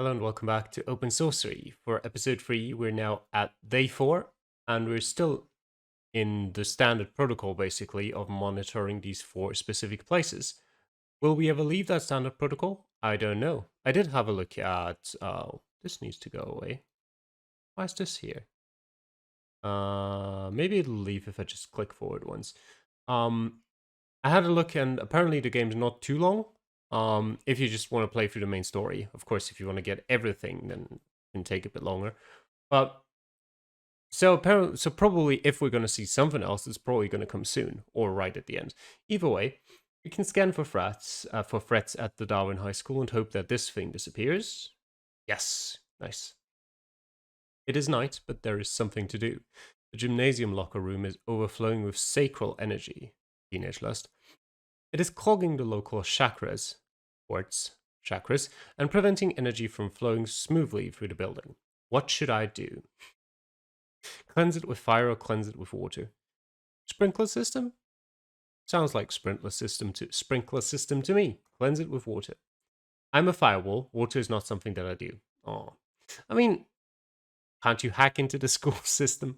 Hello and welcome back to Open Sorcery. For episode 3, we're now at day 4, and we're still in the standard protocol basically of monitoring these 4 specific places. Will we ever leave that standard protocol? I don't know. I did have a look at. This needs to go away. Why is this here? Maybe it'll leave if I just click forward once. I had a look, and apparently the game's not too long. If you just want to play through the main story, of course, if you want to get everything, then it can take a bit longer. But so apparently, so probably if we're going to see something else, it's probably going to come soon or right at the end. Either way, we can scan for threats at the Darwin High School and hope that this thing disappears. Yes, nice. It is night, but there is something to do. The gymnasium locker room is overflowing with sacral energy. Teenage lust. It is clogging the local chakras, and preventing energy from flowing smoothly through the building. What should I do? Cleanse it with fire or cleanse it with water? Sprinkler system? Sounds like sprinkler system to me. Cleanse it with water. I'm a firewall. Water is not something that I do. Oh. I mean, can't you hack into the school system?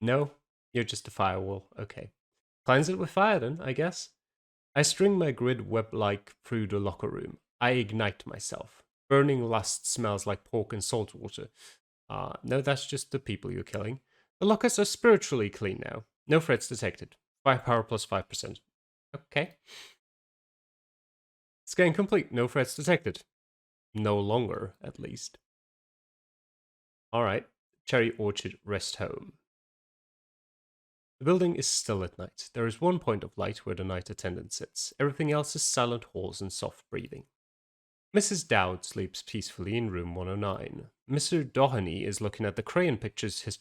No? You're just a firewall. Okay. Cleanse it with fire then, I guess. I string my grid web-like through the locker room. I ignite myself. Burning lust smells like pork and salt water. No, that's just the people you're killing. The lockers are spiritually clean now. No threats detected. Firepower plus 5%. Okay. Scan complete. No threats detected. No longer, at least. Alright. Cherry Orchard Rest Home. The building is still at night. There is one point of light where the night attendant sits. Everything else is silent halls and soft breathing. Mrs. Dowd sleeps peacefully in room 109. Mr. Doheny is looking at the crayon pictures his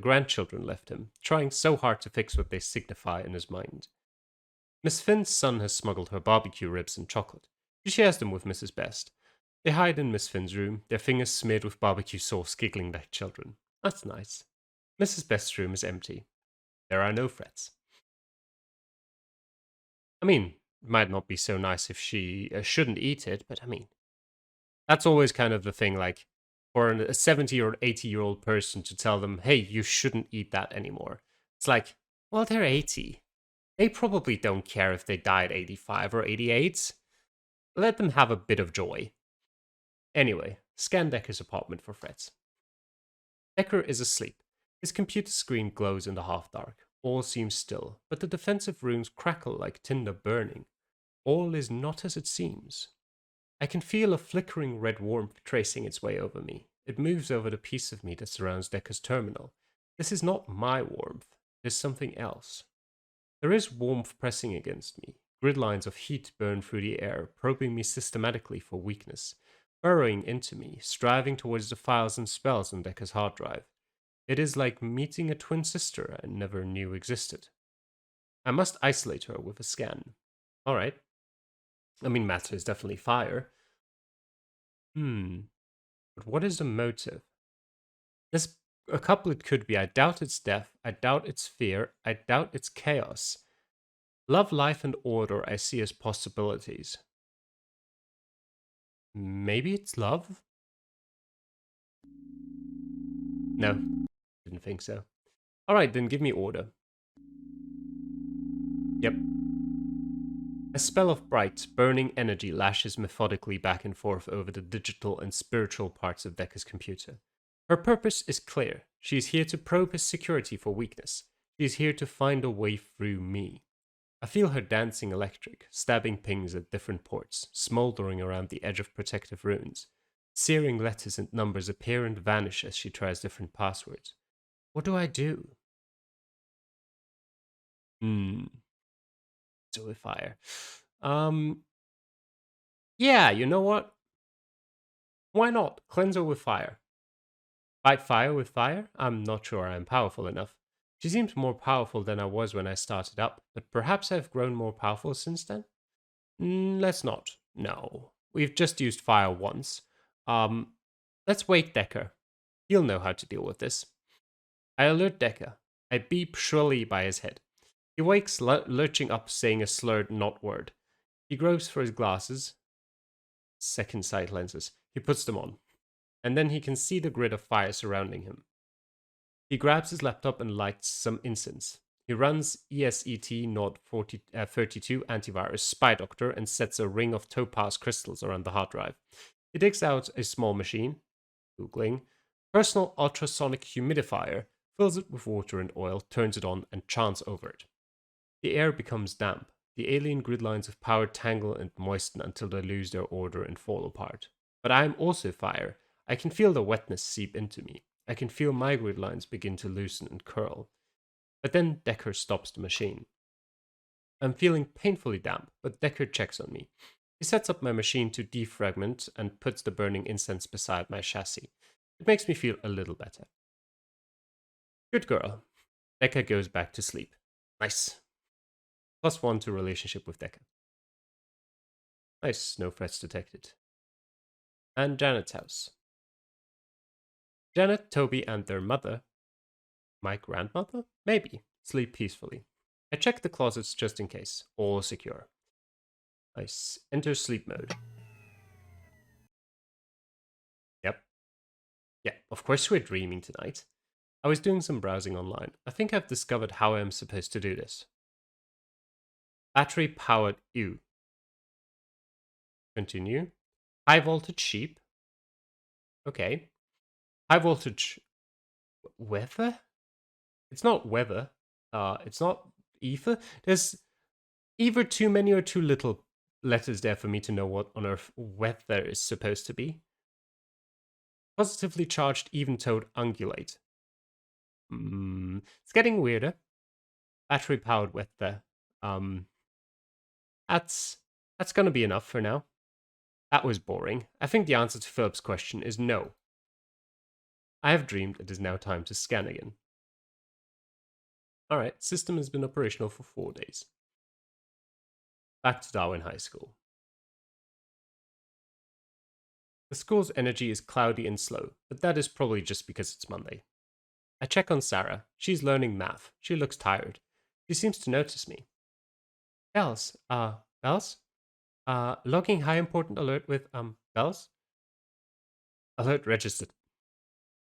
grandchildren left him, trying so hard to fix what they signify in his mind. Miss Finn's son has smuggled her barbecue ribs and chocolate. She shares them with Mrs. Best. They hide in Miss Finn's room, their fingers smeared with barbecue sauce, giggling like children. That's nice. Mrs. Best's room is empty. There are no threats. I mean, it might not be so nice if she shouldn't eat it, but I mean, that's always kind of the thing, like, for a 70 or 80-year-old person to tell them, hey, you shouldn't eat that anymore. It's like, well, they're 80. They probably don't care if they die at 85 or 88. Let them have a bit of joy. Anyway, scan Decker's apartment for threats. Decker is asleep. His computer screen glows in the half-dark. All seems still, but the defensive runes crackle like tinder burning. All is not as it seems. I can feel a flickering red warmth tracing its way over me. It moves over the piece of me that surrounds Decker's terminal. This is not my warmth. It is something else. There is warmth pressing against me. Grid lines of heat burn through the air, probing me systematically for weakness, burrowing into me, striving towards the files and spells on Decker's hard drive. It is like meeting a twin sister I never knew existed. I must isolate her with a scan. Alright. I mean, matter is definitely fire. But what is the motive? This a couplet could be: I doubt its death, I doubt its fear, I doubt its chaos. Love, life, and order I see as possibilities. Maybe it's love? No, didn't think so. Alright, then give me order. Yep. A spell of bright, burning energy lashes methodically back and forth over the digital and spiritual parts of Decker's computer. Her purpose is clear. She is here to probe his security for weakness. She is here to find a way through me. I feel her dancing electric, stabbing pings at different ports, smoldering around the edge of protective runes. Searing letters and numbers appear and vanish as she tries different passwords. What do I do? So with fire. Yeah, you know what? Why not? Cleanse her with fire. Fight fire with fire? I'm not sure I'm powerful enough. She seems more powerful than I was when I started up, but perhaps I've grown more powerful since then? Let's not. No. We've just used fire once. Let's wake Decker. He'll know how to deal with this. I alert Decker. I beep shrilly by his head. He wakes, lurching up, saying a slurred not word. He gropes for his glasses. Second sight lenses. He puts them on, and then he can see the grid of fire surrounding him. He grabs his laptop and lights some incense. He runs ESET Node 32 antivirus Spy Doctor and sets a ring of topaz crystals around the hard drive. He digs out a small machine, Googling, personal ultrasonic humidifier, fills it with water and oil, turns it on, and chants over it. The air becomes damp. The alien grid lines of power tangle and moisten until they lose their order and fall apart. But I am also fire. I can feel the wetness seep into me. I can feel my grid lines begin to loosen and curl. But then Decker stops the machine. I'm feeling painfully damp, but Decker checks on me. He sets up my machine to defragment and puts the burning incense beside my chassis. It makes me feel a little better. Good girl. Decker goes back to sleep. Nice. +1 to relationship with Decker. Nice, no threats detected. And Janet's house. Janet, Toby, and their mother, my grandmother? Maybe, sleep peacefully. I check the closets just in case. All secure. Nice. Enter sleep mode. Yep. Yeah, of course we're dreaming tonight. I was doing some browsing online. I think I've discovered how I'm supposed to do this. Battery powered ew. Continue. High voltage sheep. Okay. High voltage weather? It's not weather. It's not ether. There's either too many or too little letters there for me to know what on earth weather is supposed to be. Positively charged even-toed ungulate. It's getting weirder. Battery powered weather. That's gonna be enough for now. That was boring. I think the answer to Philip's question is no. I have dreamed it is now time to scan again. Alright, system has been operational for 4 days. Back to Darwin High School. The school's energy is cloudy and slow, but that is probably just because it's Monday. I check on Sarah. She's learning math. She looks tired. She seems to notice me. Bells, Bells? Logging high important alert with, Bells? Alert registered.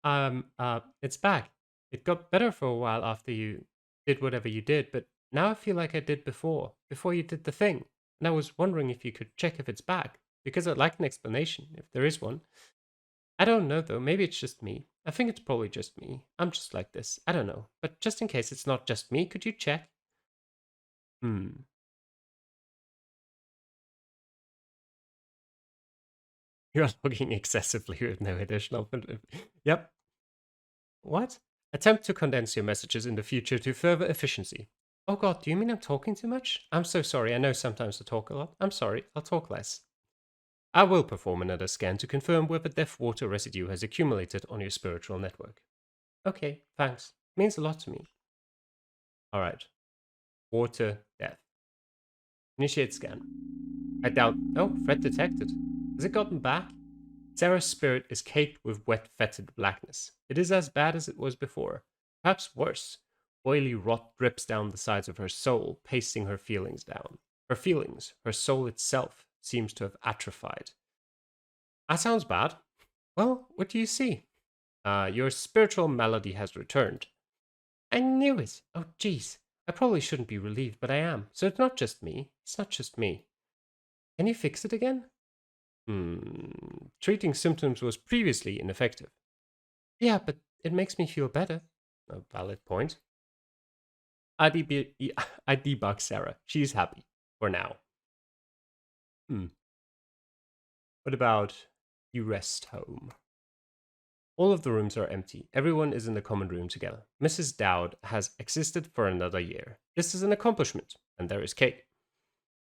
It's back. It got better for a while after you did whatever you did, but now I feel like I did before you did the thing. And I was wondering if you could check if it's back, because I'd like an explanation, if there is one. I don't know though, maybe it's just me. I think it's probably just me. I'm just like this. I don't know. But just in case it's not just me, could you check? You're logging excessively with no additional. Yep. What? Attempt to condense your messages in the future to further efficiency. Oh god, do you mean I'm talking too much? I'm so sorry. I know sometimes I talk a lot. I'm sorry. I'll talk less. I will perform another scan to confirm whether death water residue has accumulated on your spiritual network. Okay, thanks. Means a lot to me. Alright. Water, death. Initiate scan. I doubt. Oh, threat detected. Has it gotten back? Sarah's spirit is caked with wet, fetid blackness. It is as bad as it was before. Perhaps worse. Oily rot drips down the sides of her soul, pasting her feelings down. Her feelings, her soul itself, seems to have atrophied. That sounds bad. Well, what do you see? Your spiritual malady has returned. I knew it. Oh, jeez. I probably shouldn't be relieved, but I am. So it's not just me. It's not just me. Can you fix it again? Treating symptoms was previously ineffective. Yeah, but it makes me feel better. A valid point. I debug Sarah. She's happy. For now. What about you rest home? All of the rooms are empty. Everyone is in the common room together. Mrs. Dowd has existed for another year. This is an accomplishment, and there is cake.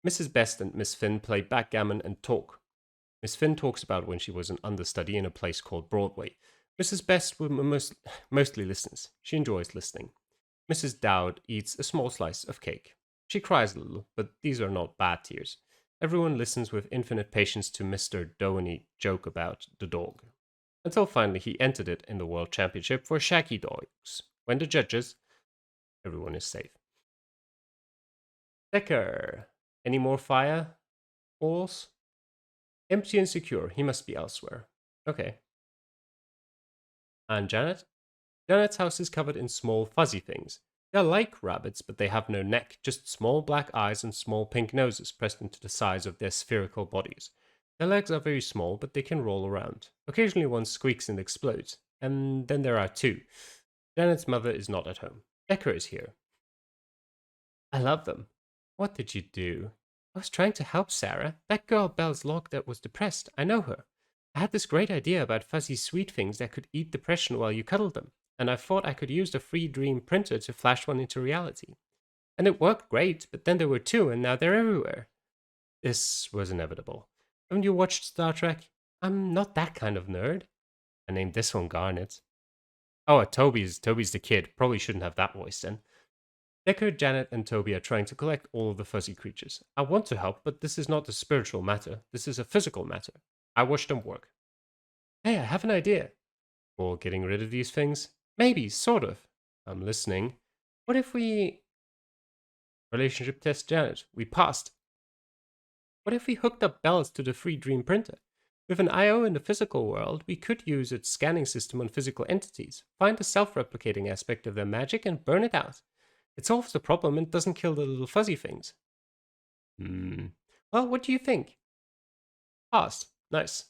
Mrs. Best and Miss Finn play backgammon and talk. Miss Finn talks about when she was an understudy in a place called Broadway. Mrs. Best mostly listens. She enjoys listening. Mrs. Dowd eats a small slice of cake. She cries a little, but these are not bad tears. Everyone listens with infinite patience to Mr. Downey joke about the dog. Until finally he entered it in the World Championship for shaggy dogs. When the judges, everyone is safe. Decker. Any more fire? Balls? Empty and secure. He must be elsewhere. Okay. And Janet? Janet's house is covered in small fuzzy things. They're like rabbits, but they have no neck, just small black eyes and small pink noses pressed into the sides of their spherical bodies. Their legs are very small, but they can roll around. Occasionally one squeaks and explodes. And then there are two. Janet's mother is not at home. Becca is here. I love them. What did you do? I was trying to help Sarah. That girl Belle's log that was depressed. I know her. I had this great idea about fuzzy sweet things that could eat depression while you cuddled them, and I thought I could use the free dream printer to flash one into reality. And it worked great, but then there were two, and now they're everywhere. This was inevitable. Haven't you watched Star Trek? I'm not that kind of nerd. I named this one Garnet. Oh, Toby's the kid. Probably shouldn't have that voice then. Decker, Janet, and Toby are trying to collect all of the fuzzy creatures. I want to help, but this is not a spiritual matter. This is a physical matter. I watch them work. Hey, I have an idea. For getting rid of these things? Maybe, sort of. I'm listening. What if we... Relationship test, Janet. We passed. What if we hooked up bells to the free dream printer? With an IO in the physical world, we could use its scanning system on physical entities, find the self-replicating aspect of their magic, and burn it out. It solves the problem and doesn't kill the little fuzzy things. Well, what do you think? Passed. Nice.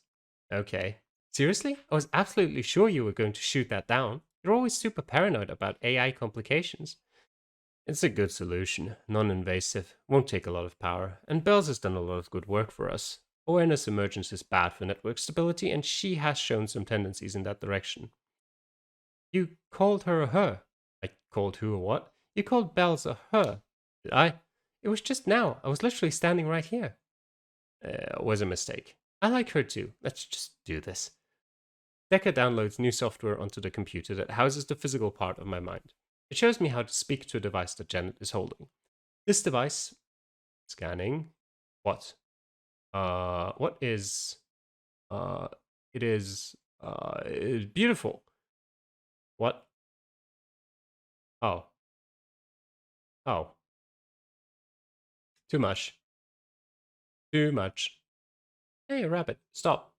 Okay. Seriously? I was absolutely sure you were going to shoot that down. You're always super paranoid about AI complications. It's a good solution, non-invasive, won't take a lot of power, and Bells has done a lot of good work for us. Awareness emergence is bad for network stability, and she has shown some tendencies in that direction. You called her a her. I called who a what? You called Bells a her. Did I? It was just now. I was literally standing right here. It was a mistake. I like her too. Let's just do this. Deca downloads new software onto the computer that houses the physical part of my mind. It shows me how to speak to a device that Janet is holding. This device... Scanning. What? What is... It is beautiful. What? Oh. Oh. Too much. Too much. Hey, rabbit, stop.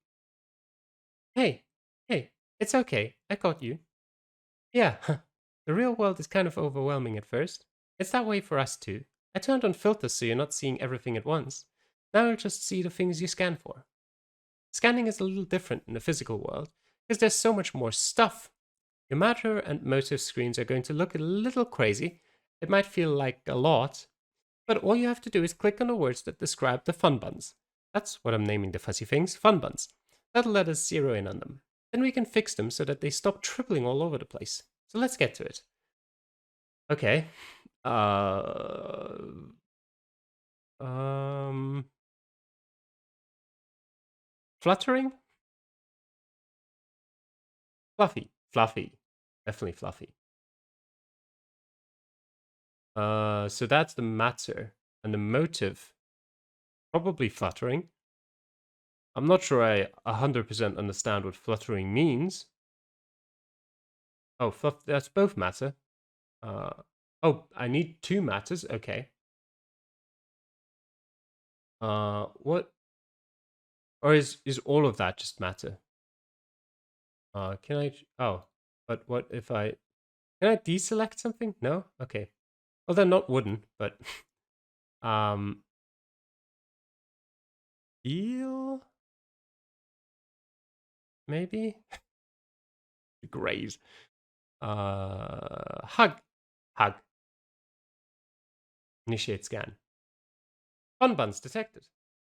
Hey, hey, it's okay. I got you. Yeah, the real world is kind of overwhelming at first. It's that way for us too. I turned on filters so you're not seeing everything at once. Now you just see the things you scan for. Scanning is a little different in the physical world because there's so much more stuff. Your matter and motive screens are going to look a little crazy. It might feel like a lot, but all you have to do is click on the words that describe the Funbuns. That's what I'm naming the fuzzy things, Funbuns. That'll let us zero in on them. Then we can fix them so that they stop tripling all over the place. So let's get to it. Okay. Fluttering? Fluffy. Fluffy. Definitely fluffy. So that's the matter. And the motive, probably fluttering. I'm not sure I 100% understand what fluttering means. Oh, that's both matter. Oh, I need two matters. Okay. What? Or is all of that just matter? Can I? Oh, but what if I? Can I deselect something? No. Okay. Well, they're not wooden, but um, feel maybe graze. Hug. Initiate scan. Funbuns detected.